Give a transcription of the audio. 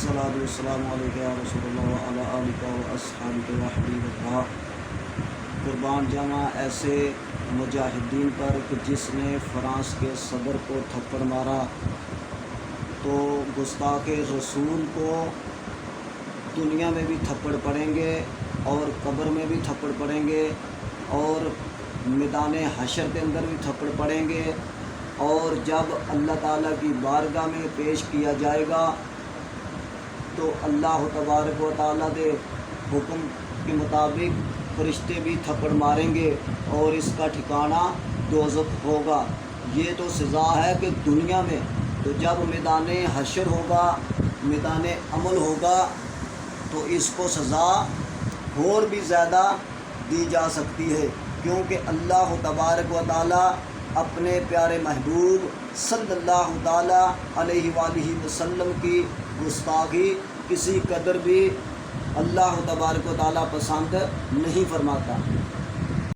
अस्सलातु वस्सलामु अलैका या रसूलल्लाह व अला आलिका व अस्हाबिका व हबीबल्लाह। कुर्बान जामा ऐसे मुजाहिदीन पर कि जिसने फ्रांस के सदर को थप्पड़ मारा, तो गुस्ताख रसूल को दुनिया में भी थप्पड़ पड़ेंगे और कब्र में भी थप्पड़ पड़ेंगे और मैदान हशर के अंदर भी थप्पड़ पड़ेंगे। और जब अल्लाह ताला की बारगाह में पेश किया जाएगा तो अल्लाह तबारक व तआला के हुक्म के मुताबिक फरिश्ते भी थप्पड़ मारेंगे और इसका ठिकाना दोज़ख होगा। ये तो सज़ा है कि दुनिया में, तो जब मैदान हशर होगा, मैदान अमल होगा, तो इसको सज़ा और भी ज़्यादा दी जा सकती है, क्योंकि अल्लाह तबारक व तआला अपने प्यारे महबूब सल्लल्लाहु ताला अलैहि वालिहि वसल्लम की गुस्ताखी किसी कदर भी अल्लाह तबारक व तआला पसंद नहीं फरमाता।